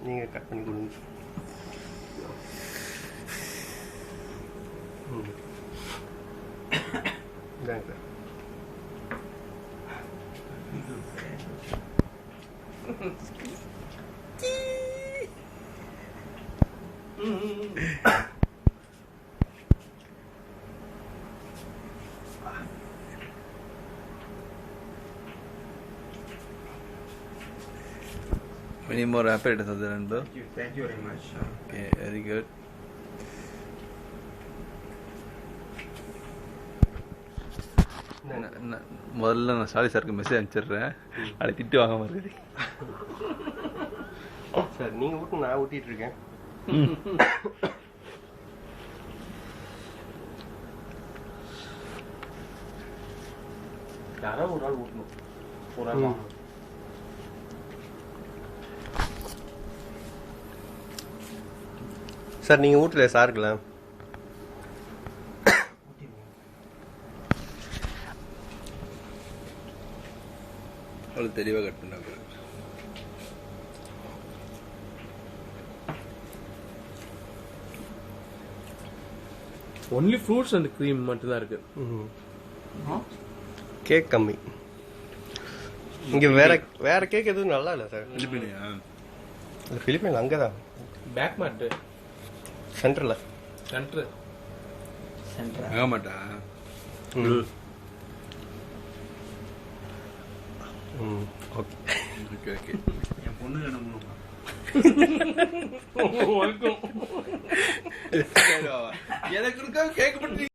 நீங்கள் கட் பண்ணி கொடுங்க. இதாங்க sir. Many more appetite, Sadhananda. Thank you very much. Okay, very good. முதல்ல நான் சாரி சாருக்கு மெசேஜ் அனுப்பிச்சிடுறேன். அதை திட்டு வாங்க மாதிரி சார் நீங்கள் ஊட்டு, நான் ஊட்டிகிட்டு இருக்கேன். யாராவது ஒரு ஆள் ஊட்டணும். ஒரு ஆள் சார் நீங்கள் ஊட்டல சாருக்கலாம். அவ்வளோ தெளிவாக கட் பண்ணாங்க. ஒன்லி ஃப்ரூட்ஸ் அண்ட் க்ரீம் மட்டும்தான் இருக்கு. கேக் கம்மி. இங்கே வேற கேக் எதுவும் நல்லா இல்லை சார். பிலிப்பினியா? பிலிப்பைன்ஸ் அங்கே தான் பேக் மாட்டு சென்டரில். சென்டர் ஆக மாட்டா. Okay okay okay. என் பொண்ணு என்ன எனக்கு இருக்கா கேட்க பண்ணி